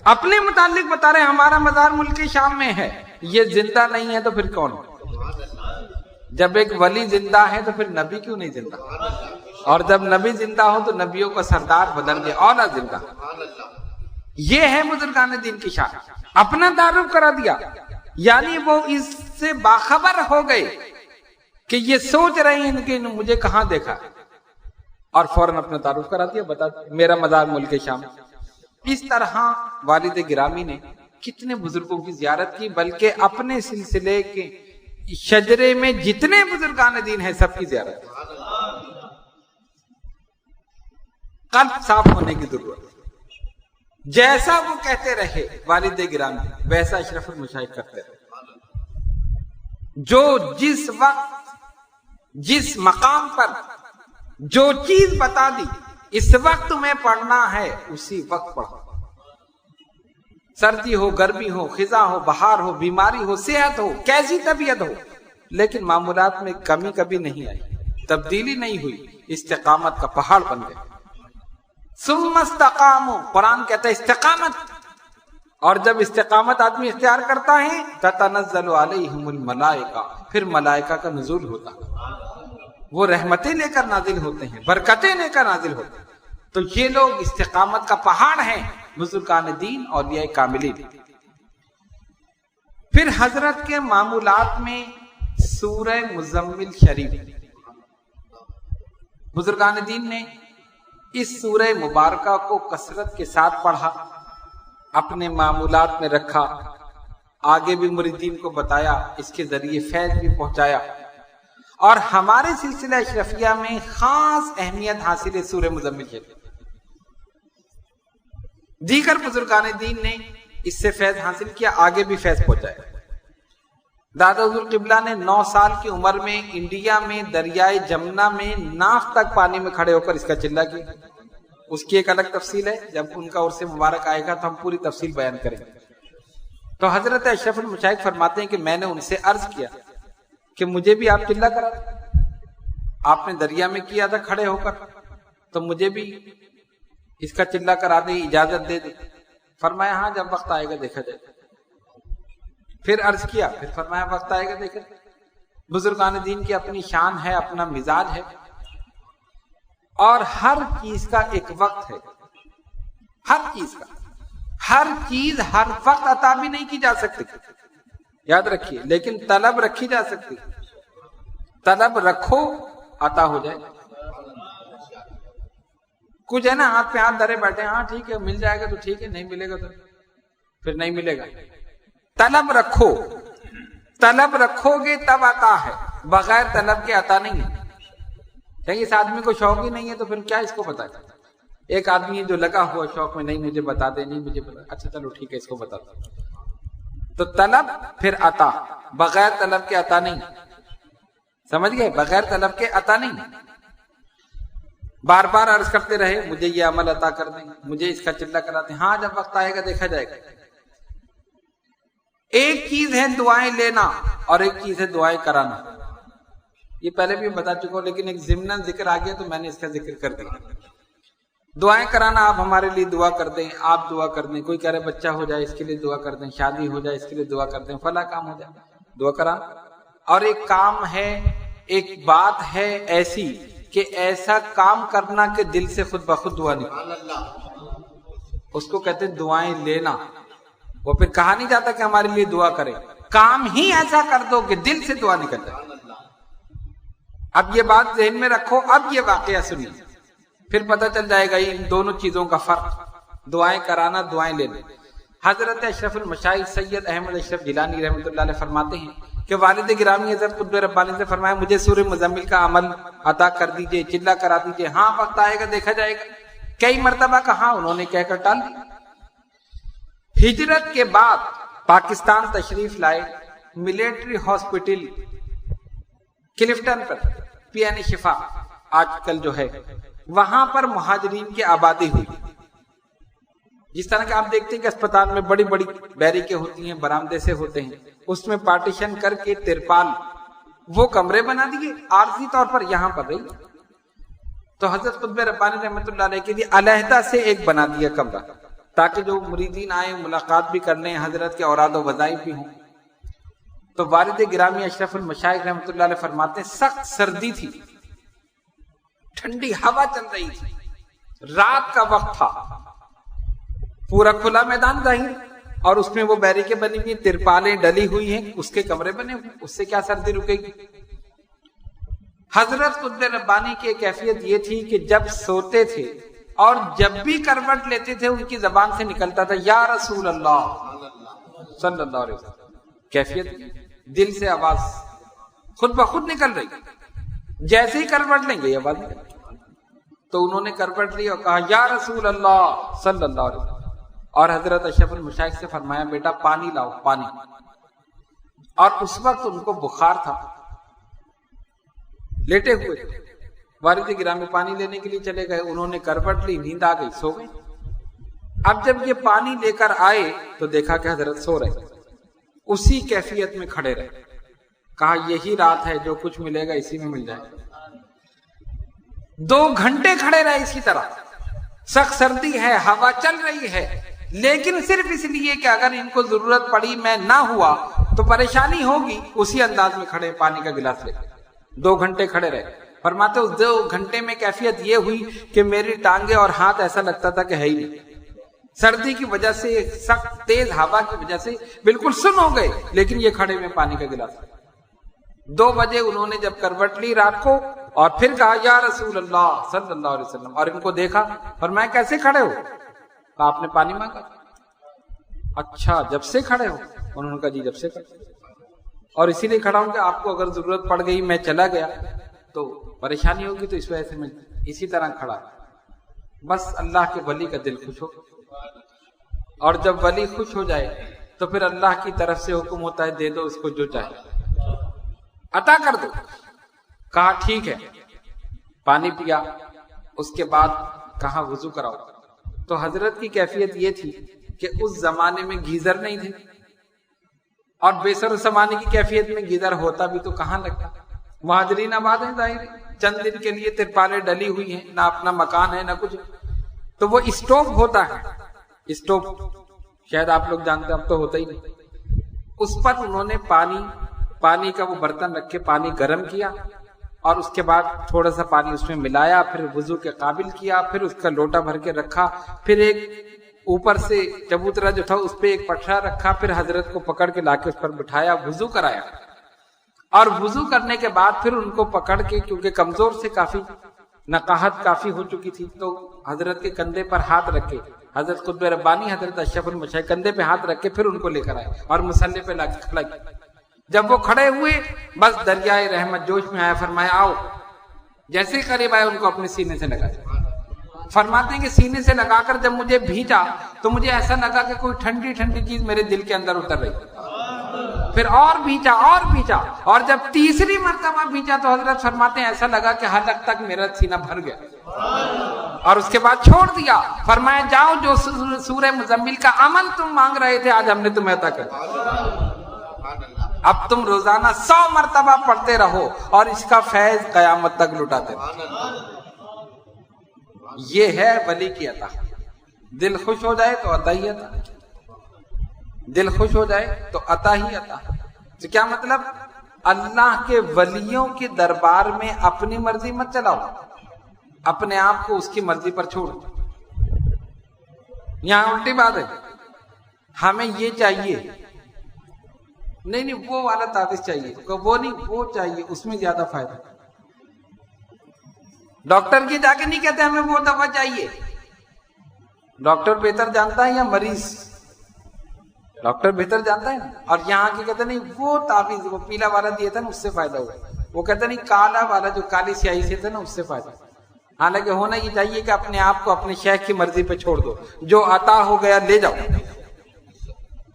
A: اپنے متعلق بتا رہے ہمارا مزار ملک شام میں ہے۔ یہ زندہ نہیں ہے تو پھر کون؟ جب ایک ولی زندہ ہے تو پھر نبی کیوں نہیں زندہ؟ اور جب نبی زندہ ہو تو نبیوں کا سردار بدل گیا، اولا زندہ۔ یہ ہے بزرگان دین کی شان، اپنا تعارف کرا دیا، یعنی وہ اس سے باخبر ہو گئے کہ یہ سوچ رہے ہیں کہ مجھے کہاں دیکھا، اور فوراً اپنا تعارف کرا دیا، بتا دیا میرا مزار ملک شام۔ اس طرح والد گرامی نے کتنے بزرگوں کی زیارت کی، بلکہ اپنے سلسلے کے شجرے میں جتنے بزرگان دین ہیں سب کی زیارت۔ قلب صاف ہونے کی ضرورت، جیسا وہ کہتے رہے والد گرامی ویسا اشرف المشائخ کرتے رہے۔ جو جس وقت جس مقام پر جو چیز بتا دی اس وقت تمہیں پڑھنا ہے اسی وقت پڑھو، سردی ہو، گرمی ہو، خزاں ہو، بہار ہو، بیماری ہو، صحت ہو، کیسی طبیعت ہو، لیکن معمولات میں کمی کبھی نہیں آئی، تبدیلی نہیں ہوئی، استقامت کا پہاڑ بن گئے۔ ثم استقاموا، قرآن کہتا ہے استقامت، اور جب استقامت آدمی اختیار کرتا ہے تتنزل علیہم الملائکہ، پھر ملائکہ کا نزول ہوتا ہے، وہ رحمتیں لے کر نازل ہوتے ہیں، برکتیں لے کر نازل ہوتے ہیں۔ تو یہ لوگ استقامت کا پہاڑ ہیں، بزرگان دین، اولیاء کاملین۔ پھر حضرت کے معمولات میں سورہ مزمل شریف، بزرگان دین نے اس سورہ مبارکہ کو کثرت کے ساتھ پڑھا، اپنے معمولات میں رکھا، آگے بھی مریدین کو بتایا، اس کے ذریعے فیض بھی پہنچایا، اور ہمارے سلسلہ اشرفیہ میں خاص اہمیت حاصل ہے سورہ مزمل شریف۔ دیگر بزرگان دین نے اس سے فیض حاصل کیا، آگے بھی فیض پہنچایا۔ دادا حضور قبلہ نے 9 سال کی عمر میں انڈیا میں دریائے جمنا میں ناف تک پانی میں کھڑے ہو کر اس کا چلہ کیا، اس کی ایک الگ تفصیل ہے، جب ان کا عرص مبارک آئے گا تو ہم پوری تفصیل بیان کریں گے۔ تو حضرت اشرف المشائخ فرماتے ہیں کہ میں نے ان سے عرض کیا کہ مجھے بھی آپ چلہ کرا، آپ نے دریا میں کیا تھا کھڑے ہو کر، تو مجھے بھی اس کا چلہ کرا دے، اجازت دے دے۔ فرمایا ہاں جب وقت آئے گا دیکھا جائے۔ پھر عرض کیا، پھر فرمایا وقت آئے گا دیکھا جائے۔ بزرگان دین کی اپنی شان ہے، اپنا مزاج ہے، اور ہر چیز کا ایک وقت ہے، ہر چیز کا، ہر چیز ہر وقت عطا بھی نہیں کی جا سکتی، یاد رکھیے، لیکن طلب رکھی جا سکتی، طلب رکھو عطا ہو جائے۔ کچھ ہے نا ہاتھ پہ ہاتھ دھرے بیٹھے، ہاں ٹھیک ہے مل جائے گا تو ٹھیک ہے، نہیں ملے گا تو پھر نہیں ملے گا۔ طلب رکھو، طلب رکھو گے تب عطا ہے، بغیر طلب کے عطا نہیں ہے. کہ اس آدمی کو شوق ہی نہیں ہے تو پھر کیا اس کو بتا. ایک آدمی ہے جو لگا ہوا شوق میں, نہیں مجھے بتا دے, نہیں مجھے بتا, اچھا چلو ٹھیک ہے اس کو بتا دو. تو طلب پھر عطا, بغیر طلب کے عطا نہیں. سمجھ گئے؟ بغیر طلب کے عطا نہیں. بار بار عرض کرتے رہے مجھے یہ عمل عطا کر دیں, مجھے اس کا چلہ کرا دیں, ہاں جب وقت آئے گا دیکھا جائے گا. ایک چیز ہے دعائیں لینا اور ایک چیز ہے دعائیں کرانا. یہ پہلے بھی بتا چکا ہوں, لیکن ایک ضمن ذکر آ گیا تو میں نے اس کا ذکر کر دیا. دعائیں کرانا, آپ ہمارے لیے دعا کر دیں, آپ دعا کر دیں. کوئی کہہ رہے بچہ ہو جائے اس کے لیے دعا کر دیں, شادی ہو جائے اس کے لیے دعا کر دیں, فلاں کام ہو جائے دعا کرانا. اور ایک کام ہے, ایک بات ہے ایسی کہ ایسا کام کرنا کہ دل سے خود بخود دعا نکلے, اس کو کہتے ہیں دعائیں لینا. وہ پھر کہا نہیں جاتا کہ ہمارے لیے دعا کرے, کام ہی ایسا کر دو کہ دل سے دعا نکل جائے. اب یہ بات ذہن میں رکھو, اب یہ واقعہ سنیے, پھر پتہ چل جائے گا ان دونوں چیزوں کا فرق, دعائیں کرانا, دعائیں لینا. حضرت اشرف المشائخ سید احمد اشرف گیلانی رحمۃ اللہ علیہ فرماتے ہیں کہ والد گرامی حضرت قطب ربانی سے فرمایا مجھے سورہ مزمل کا عمل عطا کر دیجئے, چلہ کرا دیجئے. ہاں وقت آئے گا دیکھا جائے گا. کئی مرتبہ کہا, انہوں نے کہہ کر ٹال دی. ہجرت کے بعد پاکستان تشریف لائے, ملٹری ہاسپٹل کلفٹن پر, پی این شفا آج کل جو ہے, وہاں پر مہاجرین کی آبادی ہوئی. جس طرح کہ آپ دیکھتے ہیں کہ اسپتال میں بڑی بڑی بیریکیں ہوتی ہیں, برآمدے سے ہوتے ہیں, اس میں پارٹیشن کر کے ترپال وہ کمرے بنا دیے عارضی طور پر, یہاں پر رہی. تو حضرت قطب ربانی رحمۃ اللہ علیہ کے لیے علیحدہ سے ایک بنا دیا کمرہ, تاکہ جو مریدین آئے ملاقات بھی کر لیں, حضرت کے اوراد و وظائف بھی ہوں. تو والد گرامی اشرف المشائخ رحمۃ اللہ علیہ فرماتے ہیں سخت سردی تھی, ٹھنڈی ہوا چل رہی تھی, رات کا وقت تھا, پورا کھلا میدان ظاہر, اور اس میں وہ بیریکیں بنی ہوئی, ترپالیں ڈلی ہوئی ہیں, اس کے کمرے بنے ہوئے, اس سے کیا سردی رکے گی. حضرت قطب ربانی کی کیفیت یہ تھی کہ جب سوتے تھے اور جب بھی کروٹ لیتے تھے ان کی زبان سے نکلتا تھا یا رسول اللہ صلی اللہ علیہ وسلم. کیفیت دل سے آواز خود بخود نکل رہی, جیسے ہی کروٹ لیں گے یہ آواز نکل. تو انہوں نے کروٹ لی اور کہا یا رسول اللہ صلی اللہ علیہ وسلم, اور حضرت اشرف المشائخ سے فرمایا بیٹا پانی لاؤ, پانی. اور اس وقت ان کو بخار تھا, لیٹے ہوئے تھے. والد گرامی پانی لینے کے لیے چلے گئے, انہوں نے کروٹ لی, نیند آ گئی, سو گئے. اب جب یہ پانی لے کر آئے تو دیکھا کہ حضرت سو رہے, اسی کیفیت میں کھڑے رہے. کہا یہی رات ہے, جو کچھ ملے گا اسی میں مل جائے. 2 گھنٹے کھڑے رہے اسی طرح, سخت سردی ہے, ہوا چل رہی ہے, لیکن صرف اس لیے کہ اگر ان کو ضرورت پڑی میں نہ ہوا تو پریشانی ہوگی, اسی انداز میں کھڑے, پانی کا گلاس لے. 2 گھنٹے کھڑے رہے. فرماتے اس 2 گھنٹے میں کیفیت یہ ہوئی کہ میری ٹانگیں اور ہاتھ ایسا لگتا تھا کہ ہے ہی نہیں. سردی کی وجہ سے, سخت تیز ہوا کی وجہ سے بالکل سن ہو گئے, لیکن یہ کھڑے میں پانی کا گلاس. 2 بجے انہوں نے جب کروٹ لی رات کو, اور پھر کہا یا رسول اللہ صلی اللہ علیہ وسلم, اور ان کو دیکھا, فرمایا کیسے کھڑے ہو؟ کہا آپ نے پانی مانگا. اچھا جب سے کھڑے ہو؟ انہوں نے کہا جی جب سے کھڑے, اور اسی لیے کھڑا ہوں کہ آپ کو اگر ضرورت پڑ گئی, میں چلا گیا تو پریشانی ہوگی, تو اس وجہ سے میں اسی طرح کھڑا. بس اللہ کے ولی کا دل خوش ہو, اور جب ولی خوش ہو جائے تو پھر اللہ کی طرف سے حکم ہوتا ہے دے دو اس کو جو چاہے, عطا کر دو. کہا ٹھیک ہے, پانی پیا. اس کے بعد کہا وضو کراؤ. تو حضرت کی کیفیت یہ تھی کہ اس زمانے میں گیزر نہیں تھے, اور بیسر زمانے کی کیفیت میں گیزر ہوتا بھی تو کہاں لگتا. مہاجرین آباد ہیں ظاہر, چند دن کے لیے ترپالیں ڈلی ہوئی ہیں, نہ اپنا مکان ہے نہ کچھ. تو وہ اسٹوو ہوتا ہے, اسٹوو شاید آپ لوگ جانتے ہیں, اب تو ہوتا ہی نہیں. اس پر انہوں نے پانی کا وہ برتن رکھ کے پانی گرم کیا, اور اس کے بعد تھوڑا سا پانی اس میں ملایا, پھر وضو کے قابل کیا, پھر اس کا لوٹا بھر کے رکھا, پھر ایک اوپر سے چبوترا جو تھا اس پہ ایک پٹھرا رکھا, پھر حضرت کو پکڑ کے لا کے اس پر بٹھایا, وضو کرایا. اور وضو کرنے کے بعد پھر ان کو پکڑ کے, کیونکہ کمزور سے کافی, نقاہت کافی ہو چکی تھی, تو حضرت کے کندھے پر ہاتھ رکھے, حضرت قطب ربانی حضرت اشرف المشائخ کندھے پہ ہاتھ رکھ کے پھر ان کو لے کر آئے اور مصلی پہ لا کے کھڑا کیا. جب وہ کھڑے ہوئے بس دریائے رحمت جوش میں آیا، فرمایا آؤ. جیسے ہی قریب آئے ان کو اپنے سینے سے لگا. فرماتے ہیں کہ سینے سے لگا کر جب مجھے بھینچا تو مجھے ایسا لگا کہ کوئی ٹھنڈی ٹھنڈی چیز میرے دل کے اندر اتر رہی. پھر اور بھینچا اور بھینچا، اور جب تیسری مرتبہ بھینچا تو حضرت فرماتے ہیں ایسا لگا کہ حلق تک میرا سینہ بھر گیا. اور اس کے بعد چھوڑ دیا. فرمایا جاؤ جو سورہ مزمل کا عمل تم مانگ رہے تھے آج ہم نے تمہیں عطا کر دیا. اب تم روزانہ 100 مرتبہ پڑھتے رہو اور اس کا فیض قیامت تک لٹاتے رہو. یہ ہے ولی کی عطا. دل خوش ہو جائے تو عطا ہی عطا، دل خوش ہو جائے تو عطا ہی عطا. تو کیا مطلب؟ اللہ کے ولیوں کے دربار میں اپنی مرضی مت چلاؤ، اپنے آپ کو اس کی مرضی پر چھوڑو. یہاں الٹی بات ہے، ہمیں یہ چاہیے، نہیں وہ والا تعویذ چاہیے، وہ نہیں وہ چاہیے، اس میں زیادہ فائدہ. ڈاکٹر کے جا کے نہیں کہتے ہمیں وہ دوا چاہیے. ڈاکٹر بہتر جانتا ہے یا مریض؟ ڈاکٹر بہتر جانتا ہے نا. اور یہاں کے کہتے نہیں وہ تعویذ وہ پیلا والا دیا تھا نا اس سے فائدہ ہوا. وہ کہتے نہیں کالا والا جو کالی سیاہی سے تھا نا اس سے فائدہ. حالانکہ ہونا یہ چاہیے کہ اپنے آپ کو اپنے شیخ کی مرضی پہ چھوڑ دو، جو عطا ہو گیا لے جاؤ.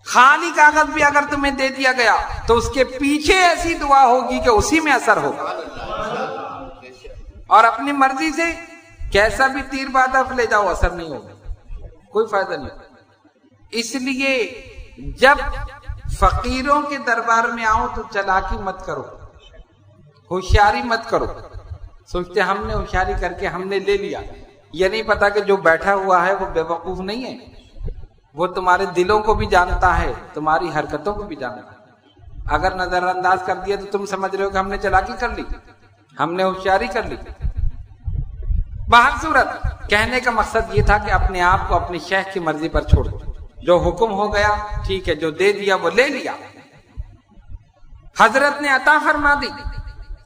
A: خالی کاغذ بھی اگر تمہیں دے دیا گیا تو اس کے پیچھے ایسی دعا ہوگی کہ اسی میں اثر ہوگا. اور اپنی مرضی سے کیسا بھی تیر بادف لے جاؤ اثر نہیں ہوگا، کوئی فائدہ نہیں. اس لیے جب فقیروں کے دربار میں آؤ تو چلاکی مت کرو، ہوشیاری مت کرو. سوچتے ہم نے ہوشیاری کر کے ہم نے لے لیا. یہ نہیں پتا کہ جو بیٹھا ہوا ہے وہ بے وقوف نہیں ہے، وہ تمہارے دلوں کو بھی جانتا ہے، تمہاری حرکتوں کو بھی جانتا ہے. اگر نظر انداز کر دیا تو تم سمجھ رہے ہو کہ ہم نے چلاکی کر لی، ہم نے ہوشیاری کر لی. بہر صورت کہنے کا مقصد یہ تھا کہ اپنے آپ کو اپنے شیخ کی مرضی پر چھوڑ دو. جو حکم ہو گیا ٹھیک ہے، جو دے دیا وہ لے لیا. حضرت نے عطا فرما دی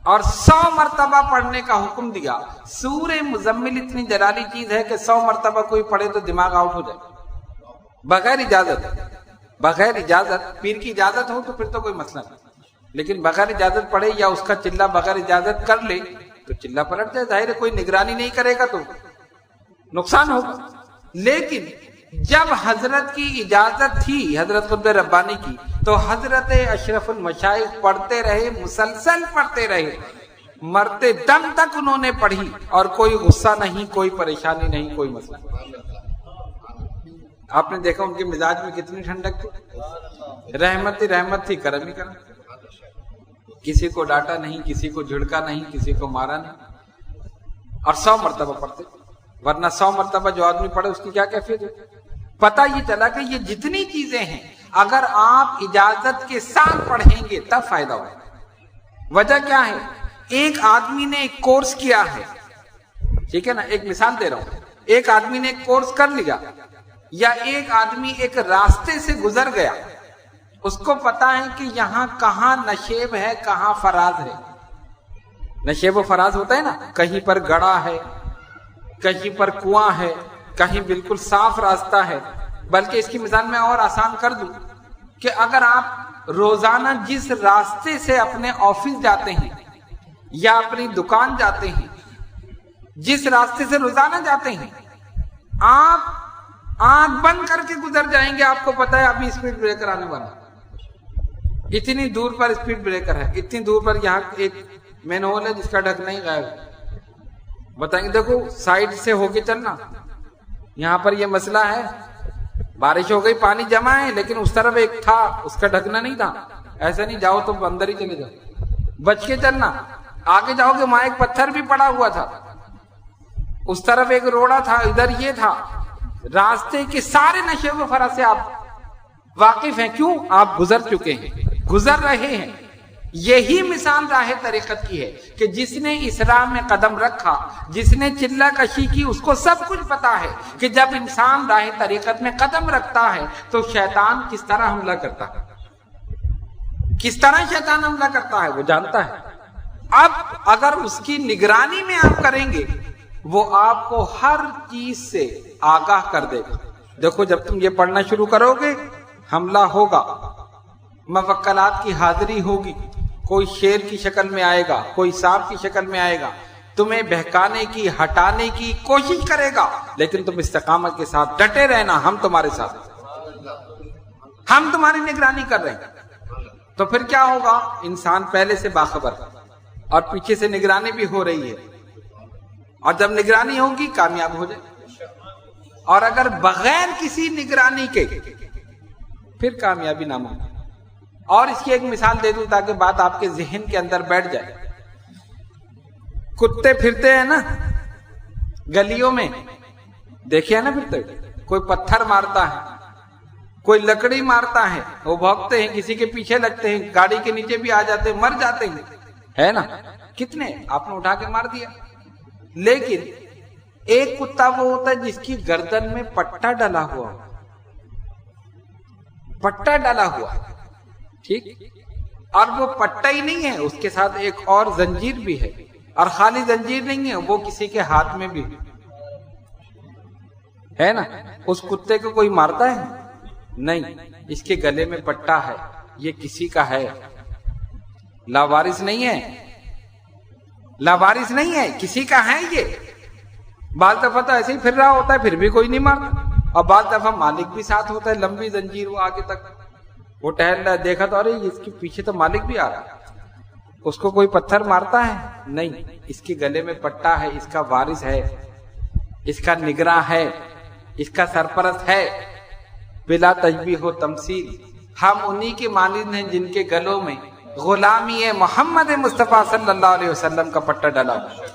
A: اور 100 مرتبہ پڑھنے کا حکم دیا. سورہ مزمل اتنی جلالی چیز ہے کہ 100 مرتبہ کوئی پڑھے تو دماغ آؤٹ ہو جائے بغیر اجازت. بغیر اجازت، پیر کی اجازت ہو تو پھر تو کوئی مسئلہ نہیں، لیکن بغیر اجازت پڑھے یا اس کا چلہ بغیر اجازت کر لے تو چلہ پلٹ جائے. ظاہر ہے کوئی نگرانی نہیں کرے گا تو نقصان ہوگا. لیکن جب حضرت کی اجازت تھی، حضرت قطب ربانی کی، تو حضرت اشرف المشائخ پڑھتے رہے، مسلسل پڑھتے رہے، مرتے دم تک انہوں نے پڑھی اور کوئی غصہ نہیں، کوئی پریشانی نہیں، کوئی مسئلہ نہیں. آپ نے دیکھا ان کے مزاج میں کتنی ٹھنڈک تھی. رحمت ہی رحمت تھی، کرم ہی کرم. کسی کو ڈانٹا نہیں، کسی کو جھڑکا نہیں، کسی کو مارا نہیں. اور 100 مرتبہ پڑھتے. ورنہ 100 مرتبہ جو آدمی پڑھے اس کی کیا کیفیت ہے؟ پتہ یہ چلا کہ یہ جتنی چیزیں ہیں اگر آپ اجازت کے ساتھ پڑھیں گے تب فائدہ ہوگا. وجہ کیا ہے؟ ایک آدمی نے ایک کورس کیا ہے، ٹھیک ہے نا، ایک مثال دے رہا ہوں. ایک آدمی نے ایک کورس کر لیا، یا ایک آدمی ایک راستے سے گزر گیا، اس کو پتا ہے کہ یہاں کہاں نشیب ہے، کہاں فراز ہے. نشیب و فراز ہوتا ہے نا، کہیں پر گڑھا ہے، کہیں پر کنواں ہے، کہیں بالکل صاف راستہ ہے. بلکہ اس کی مثال میں اور آسان کر دوں کہ اگر آپ روزانہ جس راستے سے اپنے آفس جاتے ہیں یا اپنی دکان جاتے ہیں، جس راستے سے روزانہ جاتے ہیں، آپ آنکھ بند کر کے گزر جائیں گے، آپ کو پتا ہے ابھی اسپیڈ بریکر آنے والا، اتنی دور پر اسپیڈ بریکر ہے، اتنی دور پر یہاں ایک مین ہول ہے جس کا ڈھکنا ہی غائب ہے. بتائیں گے دیکھو سائڈ سے ہو کے چلنا، یہاں پر یہ مسئلہ ہے، بارش ہو گئی، پانی جمع ہے، لیکن اس طرف ایک تھا، اس کا ڈھکنا نہیں تھا. ایسا نہیں جاؤ تو اندر ہی چلے جاؤ، بچ کے چلنا. آگے جاؤ گے وہاں ایک پتھر بھی پڑا ہوا تھا، اس طرف ایک روڑا تھا، ادھر یہ تھا. راستے کے سارے نشیب و فراز سے آپ واقف ہیں. کیوں؟ آپ گزر چکے ہیں، گزر رہے ہیں. یہی مثال راہ طریقت کی ہے کہ جس نے اس راہ میں قدم رکھا، جس نے چلہ کشی کی، اس کو سب کچھ پتا ہے کہ جب انسان راہ طریقت میں قدم رکھتا ہے تو شیطان کس طرح حملہ کرتا ہے، کس طرح شیطان حملہ کرتا ہے وہ جانتا ہے. اب اگر اس کی نگرانی میں آپ کریں گے، وہ آپ کو ہر چیز سے آگاہ کر دے گا. دیکھو جب تم یہ پڑھنا شروع کرو گے حملہ ہوگا، موکلات کی حاضری ہوگی، کوئی شیر کی شکل میں آئے گا، کوئی سانپ کی شکل میں آئے گا، تمہیں بہکانے کی، ہٹانے کی کوشش کرے گا، لیکن تم استقامت کے ساتھ ڈٹے رہنا، ہم تمہارے ساتھ، ہم تمہاری نگرانی کر رہے ہیں۔ تو پھر کیا ہوگا؟ انسان پہلے سے باخبر اور پیچھے سے نگرانی بھی ہو رہی ہے، اور جب نگرانی ہوگی کامیاب ہو جائے، اور اگر بغیر کسی نگرانی کے پھر کامیابی نہ ملے۔ اور اس کی ایک مثال دے دوں تاکہ بات آپ کے ذہن کے اندر بیٹھ جائے۔ کتے پھرتے ہیں نا گلیوں میں، دیکھے ہیں نا پھرتے، کوئی پتھر مارتا ہے، کوئی لکڑی مارتا ہے، وہ بھوگتے ہیں، کسی کے پیچھے لگتے ہیں، گاڑی کے نیچے بھی آ جاتے ہیں، مر جاتے ہیں، ہے نا؟ کتنے آپ نے اٹھا کے مار دیا۔ لیکن ایک کتا وہ ہوتا ہے جس کی گردن میں پٹا ڈلا ہوا، پٹا ڈلا ہوا، ٹھیک، اور وہ پٹا ہی نہیں ہے، اس کے ساتھ ایک اور زنجیر بھی ہے، اور خالی زنجیر نہیں ہے، وہ کسی کے ہاتھ میں بھی ہے نا۔ اس کتے کو کوئی مارتا ہے؟ نہیں، اس کے گلے میں پٹا ہے، یہ کسی کا ہے، لاوارث نہیں ہے، لاوارث نہیں ہے، کسی کا ہے۔ یہ بعض دفعہ تو ایسے ہی پھر رہا ہوتا ہے، پھر بھی کوئی نہیں مارتا، اور بعض دفعہ مالک بھی ساتھ ہوتا ہے، لمبی زنجیر وہ آگے تک، وہ ٹہل رہا ہے، دیکھا تو ارے اس کے پیچھے تو مالک بھی آ رہا ہے، اس کو کوئی پتھر مارتا ہے؟ نہیں، اس کے گلے میں پٹا ہے، اس کا وارث ہے، اس کا نگراں ہے، اس کا سرپرست ہے، بلا تشبیہ و تمثیل۔ ہم انہی کے مانند ہیں جن کے گلوں میں غلامی محمد مصطفیٰ صلی اللہ علیہ وسلم کا پٹا ڈلا ہوا،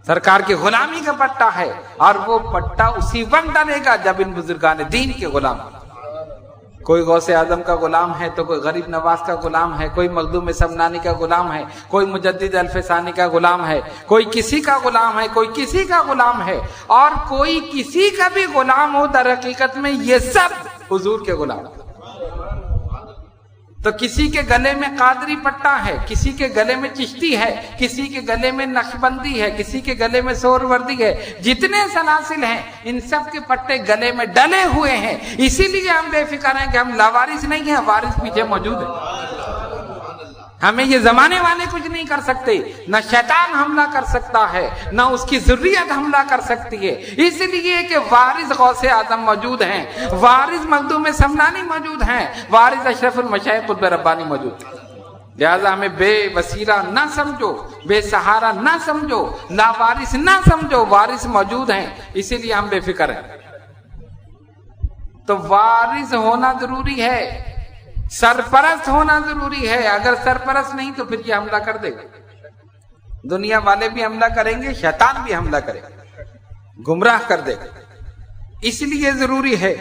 A: سرکار کی غلامی کا پٹا ہے، اور وہ پٹا اسی وقت ڈالے گا جب ان بزرگان دین کے غلام، کوئی غوث اعظم کا غلام ہے تو کوئی غریب نواز کا غلام ہے، کوئی مخدوم سمنانی کا غلام ہے، کوئی مجدد الف ثانی کا غلام ہے، کوئی کسی کا غلام ہے، کوئی کسی کا غلام ہے، اور کوئی کسی کا بھی غلام ہو، در حقیقت میں یہ سب حضور کے غلام ہیں۔ تو کسی کے گلے میں قادری پٹا ہے، کسی کے گلے میں چشتی ہے، کسی کے گلے میں نقشبندی ہے، کسی کے گلے میں سہروردی ہے، جتنے سلاسل ہیں ان سب کے پٹے گلے میں ڈلے ہوئے ہیں۔ اسی لیے ہم بے فکر ہیں کہ ہم لاوارث نہیں ہیں، وارث پیچھے موجود ہے۔ ہمیں یہ زمانے والے کچھ نہیں کر سکتے، نہ شیطان حملہ کر سکتا ہے، نہ اس کی ذریت حملہ کر سکتی ہے، اس لیے کہ وارث غوث اعظم موجود ہیں، وارث مخدوم سمنانی موجود ہیں، وارث اشرف المشائخ قطب ربانی موجود ہیں۔ لہذا ہمیں بے وسیلہ نہ سمجھو، بے سہارا نہ سمجھو، لا وارث نہ سمجھو، وارث موجود ہیں، اسی لیے ہم بے فکر ہیں۔ تو وارث ہونا ضروری ہے، سرپرست ہونا ضروری ہے۔ اگر سرپرست نہیں تو پھر یہ حملہ کر دے گا، دنیا والے بھی حملہ کریں گے، شیطان بھی حملہ کرے گا، گمراہ کر دے گا۔ اس لیے ضروری ہے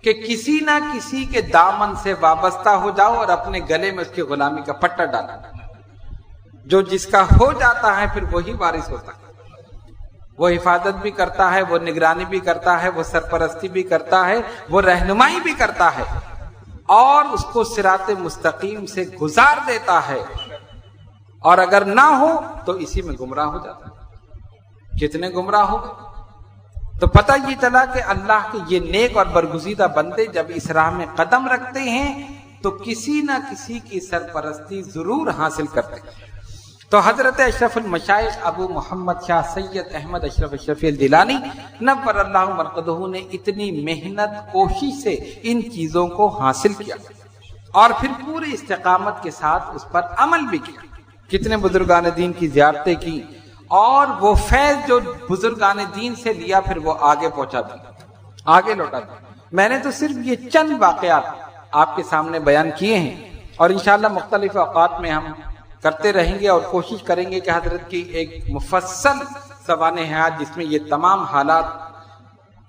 A: کہ کسی نہ کسی کے دامن سے وابستہ ہو جاؤ اور اپنے گلے میں اس کی غلامی کا پٹا ڈالا، جو جس کا ہو جاتا ہے پھر وہی وارث ہوتا ہے، وہ حفاظت بھی کرتا ہے، وہ نگرانی بھی کرتا ہے، وہ سرپرستی بھی کرتا ہے، وہ رہنمائی بھی کرتا ہے، اور اس کو صراط مستقیم سے گزار دیتا ہے، اور اگر نہ ہو تو اسی میں گمراہ ہو جاتا ہے۔ کتنے گمراہ ہو گئے؟ تو پتہ یہ چلا کہ اللہ کے یہ نیک اور برگزیدہ بندے جب اس راہ میں قدم رکھتے ہیں تو کسی نہ کسی کی سرپرستی ضرور حاصل کرتے ہیں۔ تو حضرت اشرف المشائخ ابو محمد شاہ سید احمد اشرف الشفیع الجیلانی نور اللہ مرقدہ نے اتنی محنت کوشش سے ان چیزوں کو حاصل کیا، اور پھر پوری استقامت کے ساتھ اس پر عمل بھی کیا۔ کتنے بزرگان دین کی زیارتیں کی، اور وہ فیض جو بزرگان دین سے لیا پھر وہ آگے پہنچا دیا، آگے لوٹا دیا۔ میں نے تو صرف یہ چند واقعات آپ کے سامنے بیان کیے ہیں، اور انشاءاللہ مختلف اوقات میں ہم کرتے رہیں گے اور کوشش کریں گے کہ حضرت کی ایک مفصل سوانح حیات جس میں یہ تمام حالات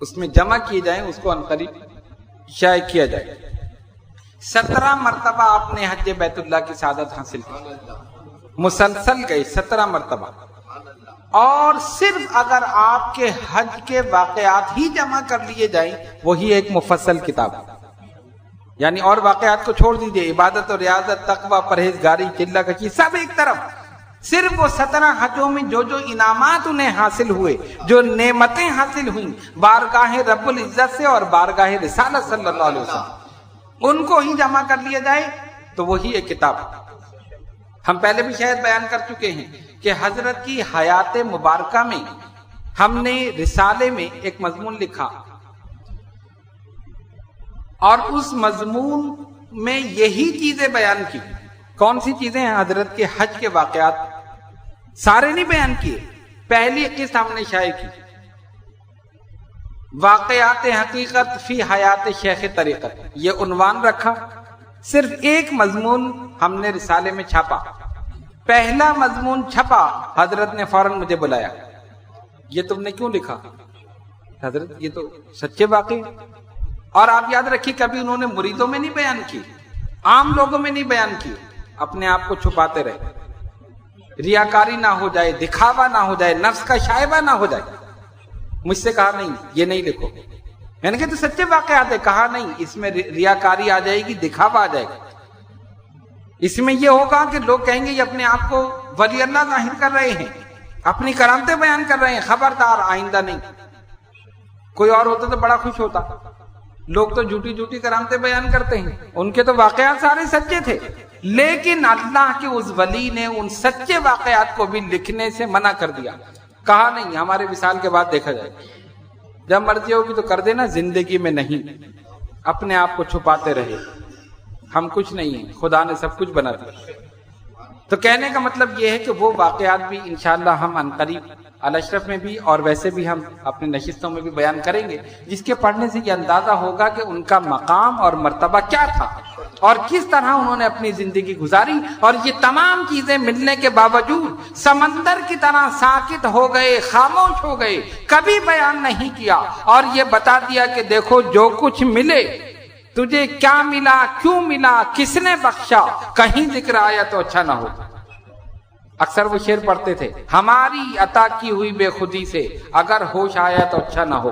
A: اس میں جمع کیے جائیں، اس کو عنقریب شائع کیا جائے۔ 17 مرتبہ آپ نے حج بیت اللہ کی سعادت حاصل کی، مسلسل گئے 17 مرتبہ، اور صرف اگر آپ کے حج کے واقعات ہی جمع کر لیے جائیں وہی ایک مفصل کتاب ہے، یعنی اور واقعات کو چھوڑ دیجئے، عبادت اور ریاضت، تقوی، پرہیزگاری، چلہ کشی سب ایک طرف، صرف وہ 17 حجوں میں جو جو انعامات انہیں حاصل ہوئے، جو نعمتیں حاصل ہوئیں بارگاہ رب العزت سے اور بارگاہ رسالت صلی اللہ علیہ وسلم، ان کو ہی جمع کر لیا جائے تو وہی ایک کتاب۔ ہم پہلے بھی شاید بیان کر چکے ہیں کہ حضرت کی حیات مبارکہ میں ہم نے رسالے میں ایک مضمون لکھا، اور اس مضمون میں یہی چیزیں بیان کی۔ کون سی چیزیں ہیں؟ حضرت کے حج کے واقعات سارے نہیں بیان کیے، پہلی قسط ہم نے شائع کی، واقعات حقیقت فی حیات شیخ طریقت، یہ عنوان رکھا۔ صرف ایک مضمون ہم نے رسالے میں چھاپا، پہلا مضمون چھپا، حضرت نے فوراً مجھے بلایا، یہ تم نے کیوں لکھا؟ حضرت یہ تو سچے واقعے، اور آپ یاد رکھیے کبھی انہوں نے مریدوں میں نہیں بیان کی، عام لوگوں میں نہیں بیان کی، اپنے آپ کو چھپاتے رہے، ریاکاری نہ ہو جائے، دکھاوا نہ ہو جائے، نفس کا شائبہ نہ ہو جائے۔ مجھ سے کہا نہیں یہ نہیں لکھو، میں نے کہا تو سچے واقعات ہے، کہا نہیں اس میں ریاکاری آ جائے گی، دکھاوا آ جائے گا، اس میں یہ ہوگا کہ لوگ کہیں گے یہ اپنے آپ کو ولی اللہ ظاہر کر رہے ہیں، اپنی کرامتیں بیان کر رہے ہیں، خبردار آئندہ نہیں۔ کوئی اور ہوتا تو بڑا خوش ہوتا، لوگ تو جھوٹی جھوٹی کرامتیں بیان کرتے ہیں، ان کے تو واقعات سارے سچے تھے، لیکن اللہ کے اس ولی نے ان سچے واقعات کو بھی لکھنے سے منع کر دیا، کہا نہیں ہمارے وصال کے بعد دیکھا جائے، جب مرضی ہوگی تو کر دینا، زندگی میں نہیں، اپنے آپ کو چھپاتے رہے، ہم کچھ نہیں ہیں، خدا نے سب کچھ بنا دیا۔ تو کہنے کا مطلب یہ ہے کہ وہ واقعات بھی انشاءاللہ ہم عنقریب الاشرف میں بھی اور ویسے بھی ہم اپنے نشستوں میں بھی بیان کریں گے، جس کے پڑھنے سے یہ اندازہ ہوگا کہ ان کا مقام اور مرتبہ کیا تھا اور کس طرح انہوں نے اپنی زندگی گزاری، اور یہ تمام چیزیں ملنے کے باوجود سمندر کی طرح ساکت ہو گئے، خاموش ہو گئے، کبھی بیان نہیں کیا، اور یہ بتا دیا کہ دیکھو جو کچھ ملے تجھے کیا ملا، کیوں ملا، کس نے بخشا، کہیں ذکر آیا تو اچھا نہ ہو۔ اکثر وہ شعر پڑھتے تھے، ہماری عطا کی ہوئی بے خودی سے اگر ہوش آیا تو اچھا نہ ہو،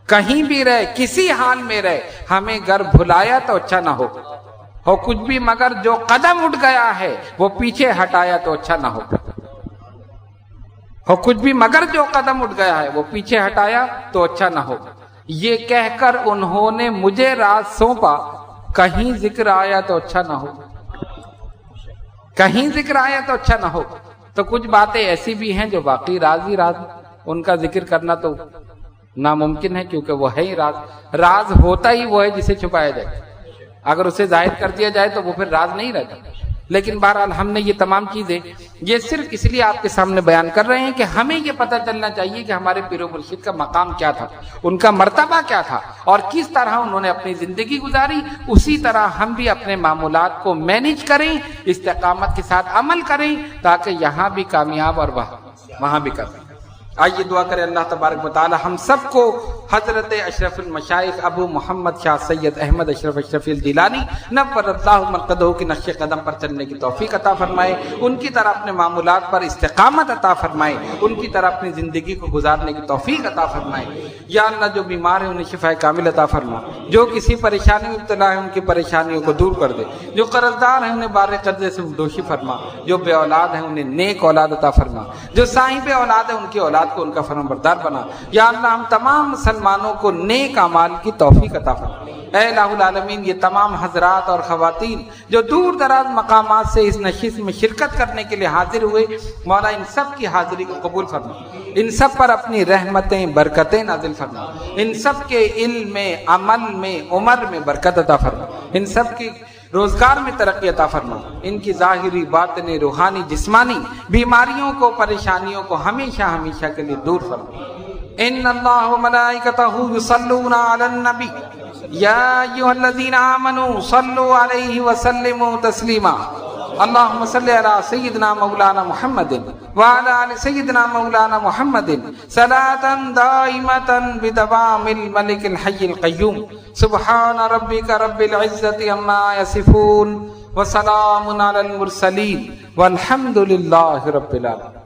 A: کہیں بھی رہے کسی حال میں رہے ہمیں گر بھلایا تو اچھا نہ ہو کچھ بھی مگر جو قدم اٹھ گیا ہے وہ پیچھے ہٹایا تو اچھا نہ ہو کچھ بھی مگر جو قدم اٹھ گیا ہے وہ پیچھے ہٹایا تو اچھا نہ ہو۔ یہ کہہ کر انہوں نے مجھے راز سونپا، کہیں ذکر آیا تو اچھا نہ ہو، کہیں ذکر آیا تو اچھا نہ ہو۔ تو کچھ باتیں ایسی بھی ہیں جو واقعی راز ہی راز، ان کا ذکر کرنا تو ناممکن ہے، کیونکہ وہ ہے ہی راز، راز ہوتا ہی وہ ہے جسے چھپایا جائے، اگر اسے ظاہر کر دیا جائے تو وہ پھر راز نہیں رہتا۔ لیکن بہرحال ہم نے یہ تمام چیزیں یہ صرف اس لیے آپ کے سامنے بیان کر رہے ہیں کہ ہمیں یہ پتہ چلنا چاہیے کہ ہمارے پیر و مرشد کا مقام کیا تھا، ان کا مرتبہ کیا تھا، اور کس طرح انہوں نے اپنی زندگی گزاری، اسی طرح ہم بھی اپنے معمولات کو مینیج کریں، استقامت کے ساتھ عمل کریں، تاکہ یہاں بھی کامیاب اور وہاں بھی کامیاب۔ آئیے دعا کریں اللہ تبارک و تعالی ہم سب کو حضرت اشرف المشائخ ابو محمد شاہ سید احمد اشرف اشرفی الجیلانی نور اللہ مرقدہ کی نقش قدم پر چلنے کی توفیق عطا فرمائے، ان کی طرح اپنے معمولات پر استقامت عطا فرمائے، ان کی طرح اپنی زندگی کو گزارنے کی توفیق عطا فرمائے۔ یا اللہ جو بیمار ہیں انہیں شفا کامل عطا فرما، جو کسی پریشانی میں مبتلا ہے ان کی پریشانیوں کو دور کر دے، جو قرض دار ہیں انہیں بار قرضے سے دوشی فرما، جو بے اولاد ہیں انہیں نیک اولاد عطا فرما، جو صاحب اولاد ہیں ان کی اولاد کو ان کا فرمان بردار بنا۔ یا اللہ ہم تمام مسلمانوں کو نیک اعمال کی توفیق عطا فرما۔ اے الہ العالمین یہ تمام حضرات اور خواتین جو دور دراز مقامات سے اس نشست میں شرکت کرنے کے لیے حاضر ہوئے، مولا ان سب کی حاضری کو قبول فرما، ان سب پر اپنی رحمتیں برکتیں نازل فرما، ان سب کے علم میں، عمل میں، عمر میں برکت عطا فرما، ان سب کی روزگار میں ترقی عطا فرما، ان کی ظاہری باطنی روحانی جسمانی بیماریوں کو پریشانیوں کو ہمیشہ ہمیشہ کے لیے دور فرما۔ ان اللہ و ملائکتہ یصلون علی النبی یا ایھا الذین آمنوا صلوا علیہ وسلموا تسلیما۔ اللہم صلی علی سیدنا مولانا محمد وعلی آل سیدنا مولانا محمد صلاۃ دائمۃ بدوام الملک الحی القیوم۔ سبحان ربک رب العزۃ عما یصفون وسلام علی المرسلین والحمد للہ رب العالمین۔